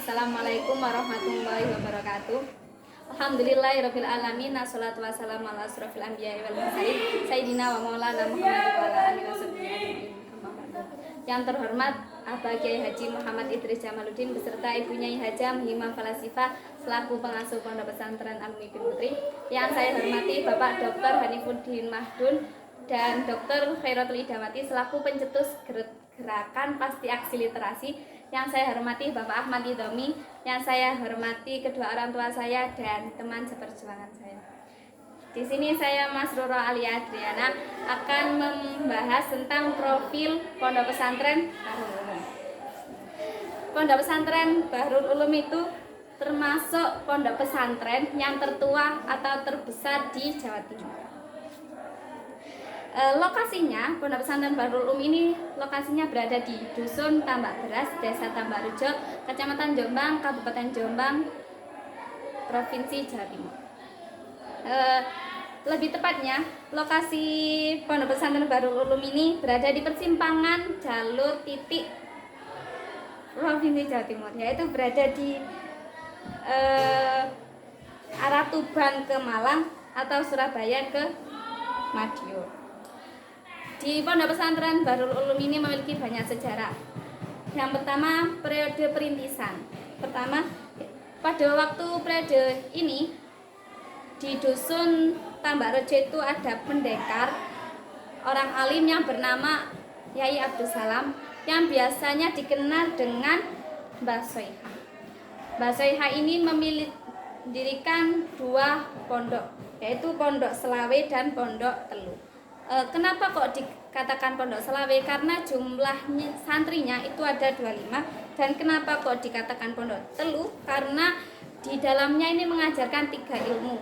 Assalamualaikum warahmatullahi wabarakatuh. Alhamdulillahirabbil alamin, wassalatu wassalamu ala asrofil anbiya'i wal mursalin sayyidina wa maulana Muhammad wa ala alihi washabbihi. Yang terhormat Abah Kiai Haji Muhammad Idris Jamaluddin beserta ibunya Haja Muhimah Falasifah selaku pengasuh Pondok Pesantren Al-Mu'min Putri. Yang saya hormati Bapak Dr. Hanifuddin Mahdun dan Dr. Khairatul Idamati selaku pencetus gerakan Pasti Aksi Literasi. Yang saya hormati Bapak Ahmad Idomi, yang saya hormati kedua orang tua saya dan teman seperjuangan saya. Di sini saya Mas Roro Alia Adriana akan membahas tentang profil Pondok Pesantren Bahrul Ulum. Pondok Pesantren Bahrul Ulum itu termasuk pondok pesantren yang tertua atau terbesar di Jawa Timur. Lokasinya, Pondok Pesantren Bahrul Ulum ini lokasinya berada di Dusun Tambak Beras, Desa Tambak Rejo, Kecamatan Jombang, Kabupaten Jombang, Provinsi Jawa Timur. Lebih tepatnya, lokasi Pondok Pesantren Bahrul Ulum ini berada di persimpangan jalur titik Provinsi Jawa Timur, yaitu berada di arah Tuban ke Malang atau Surabaya ke Madiun. Di Pondok Pesantren Bahrul Ulum ini memiliki banyak sejarah. Yang pertama, periode perintisan. Pertama, pada waktu periode ini di Dusun Tambak Rejo itu ada pendekar orang alim yang bernama Yai Abdul Salam yang biasanya dikenal dengan Mbah Soiha. Mbah Soiha ini mendirikan dua pondok, yaitu Pondok Selawe dan Pondok Telu. Kenapa kok dikatakan Pondok Selawe? Karena jumlahnya santrinya itu ada 25. Dan kenapa kok dikatakan Pondok Telu? Karena di dalamnya ini mengajarkan 3 ilmu,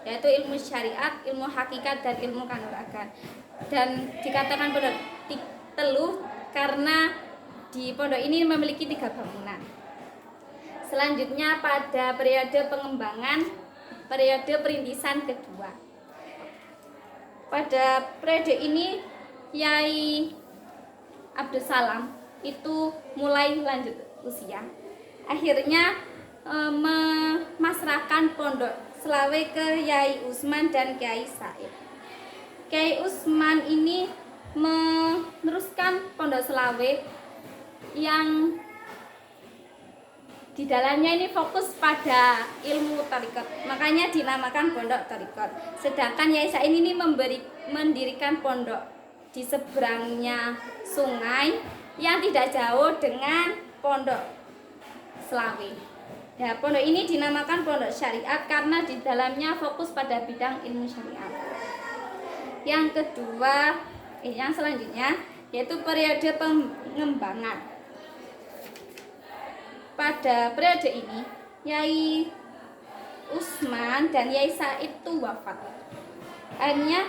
yaitu ilmu syariat, ilmu hakikat, dan ilmu kanuragan. Dan dikatakan Pondok Telu karena di pondok ini memiliki 3 bangunan. Selanjutnya pada periode pengembangan, periode perintisan kedua. Pada periode ini Yai Abdul Salam itu mulai lanjut usia. Akhirnya memasrahkan Pondok Selawe ke Yai Usman dan Kiai Said. Kiai Usman ini meneruskan Pondok Selawe yang di dalamnya ini fokus pada ilmu tariqat, makanya dinamakan Pondok Tariqat. Sedangkan Yai Said ini mendirikan pondok di seberangnya sungai yang tidak jauh dengan Pondok Selawe. Ya, pondok ini dinamakan Pondok Syariat karena di dalamnya fokus pada bidang ilmu syariat. Yang kedua, yang selanjutnya yaitu periode pengembangan. Pada periode ini Yai Usman dan Yai Said itu wafat. Akhirnya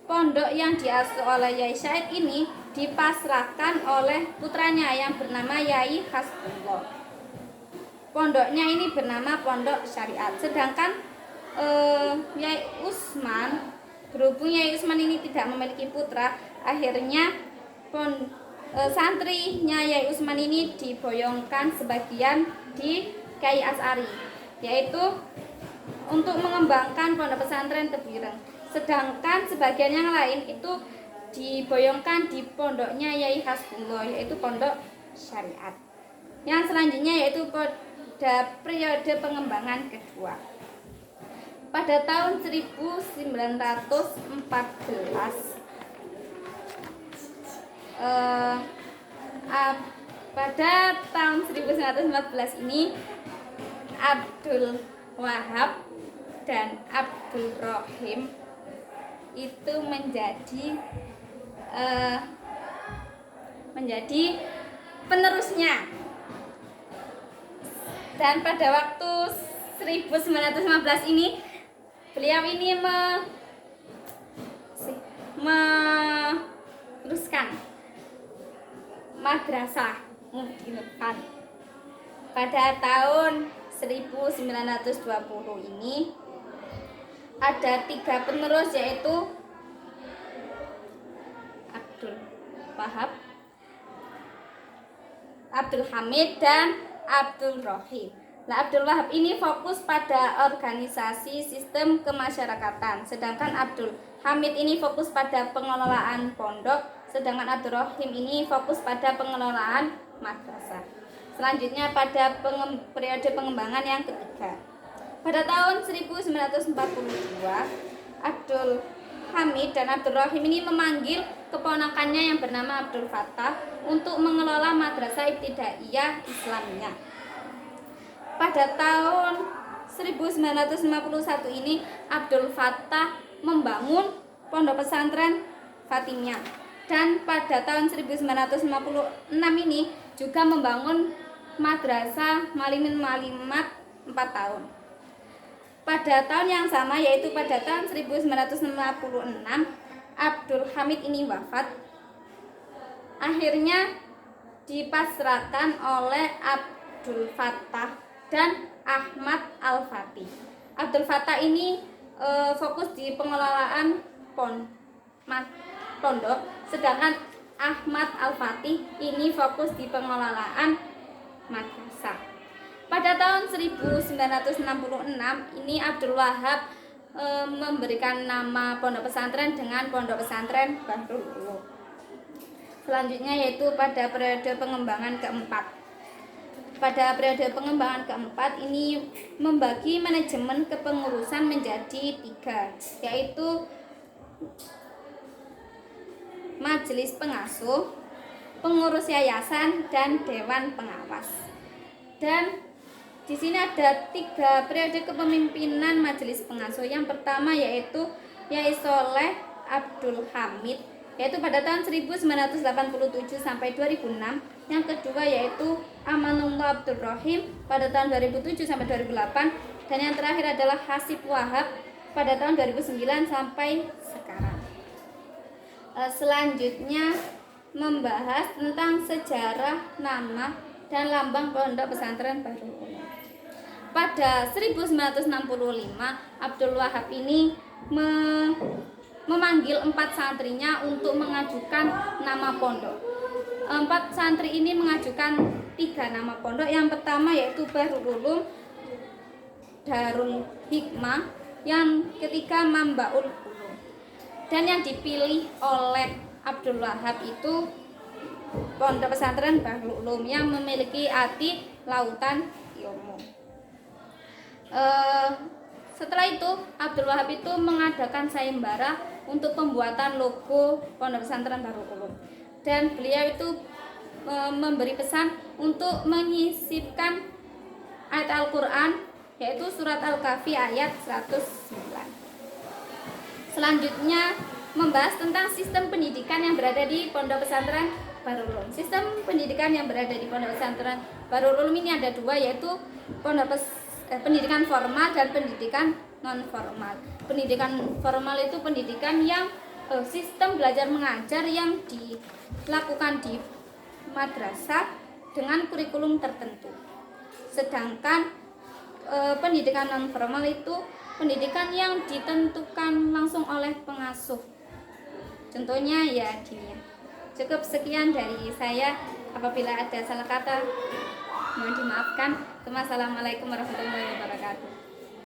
pondok yang diasuh oleh Yai Said ini dipasrahkan oleh putranya yang bernama Yai Hasbullah. Pondoknya ini bernama Pondok Syariat. Sedangkan Yai Usman, berhubung Yai Usman ini tidak memiliki putra, akhirnya santrinya Yai Usman ini diboyongkan sebagian di Kiai As'ari, yaitu untuk mengembangkan Pondok Pesantren Tebireng. Sedangkan sebagian yang lain itu diboyongkan di pondoknya Yai Hasbullah, yaitu Pondok Syariat. Yang selanjutnya yaitu pada periode pengembangan kedua. Pada tahun 1914 pada tahun 1914 ini Abdul Wahab dan Abdul Rohim itu menjadi penerusnya. Dan pada waktu 1915 ini beliau ini meneruskan madrasah Mu'minun. Pada tahun 1920 ini ada 3 penerus, yaitu Abdul Wahab, Abdul Hamid, dan Abdul Rohim. Nah, Abdul Wahab ini fokus pada organisasi sistem kemasyarakatan, sedangkan Abdul Hamid ini fokus pada pengelolaan pondok, sedangkan Abdul Rohim ini fokus pada pengelolaan madrasah. Selanjutnya pada periode pengembangan yang ketiga. Pada tahun 1942, Abdul Hamid dan Abdul Rohim ini memanggil keponakannya yang bernama Abdul Fattah untuk mengelola madrasah ibtidaiyah Islamiyah. Pada tahun 1951 ini Abdul Fattah membangun pondok pesantren Fatimiyah, dan pada tahun 1956 ini juga membangun madrasah Malimin Malimat 4 tahun. Pada tahun yang sama, yaitu pada tahun 1956, Abdul Hamid ini wafat. Akhirnya dipasrahkan oleh Abdul Fattah dan Ahmad Al-Fatih. Abdul Fattah ini fokus di pengelolaan pondok, sedangkan Ahmad Al-Fatih ini fokus di pengelolaan madrasah. Pada tahun 1966 ini Abdul Wahab memberikan nama pondok pesantren dengan Pondok Pesantren Bahrul Ulum. Selanjutnya yaitu pada periode pengembangan keempat. Pada periode pengembangan keempat ini membagi manajemen kepengurusan menjadi 3, yaitu majelis pengasuh, pengurus yayasan, dan dewan pengawas. Dan di sini ada 3 periode kepemimpinan majelis pengasuh. Yang pertama yaitu Yai Soleh Abdul Hamid, yaitu pada tahun 1987 sampai 2006. Yang kedua yaitu Amanullah Abdul Rohim pada tahun 2007 sampai 2008, dan yang terakhir adalah Hasib Wahab pada tahun 2009 sampai sekarang. Selanjutnya membahas tentang sejarah nama dan lambang Pondok Pesantren Bahrul Ulum. Pada 1965 Abdul Wahab ini memanggil 4 santrinya untuk mengajukan nama pondok. 4 santri ini mengajukan 3 nama pondok. Yang pertama yaitu Bahrul Ulum, Darul Hikmah, yang ketiga Mambaul Ulum. Dan yang dipilih oleh Abdul Wahab itu Pondok Pesantren Bahrul Ulum yang memiliki arti lautan ilmu. Setelah itu Abdul Wahab itu mengadakan sayembara untuk pembuatan logo Pondok Pesantren Bahrul Ulum, dan beliau itu memberi pesan untuk menyisipkan ayat Al-Quran, yaitu surat Al-Kahfi ayat 109. Selanjutnya membahas tentang sistem pendidikan yang berada di Pondok Pesantren Bahrul Ulum. Sistem pendidikan yang berada di Pondok Pesantren Bahrul Ulum ini ada 2, yaitu pendidikan formal dan pendidikan non formal. Pendidikan formal itu pendidikan yang sistem belajar mengajar yang dilakukan di madrasah dengan kurikulum tertentu. Sedangkan pendidikan non formal itu pendidikan yang ditentukan langsung oleh pengasuh. Contohnya ya gini. Cukup sekian dari saya. Apabila ada salah kata mohon dimaafkan. Wassalamualaikum warahmatullahi wabarakatuh.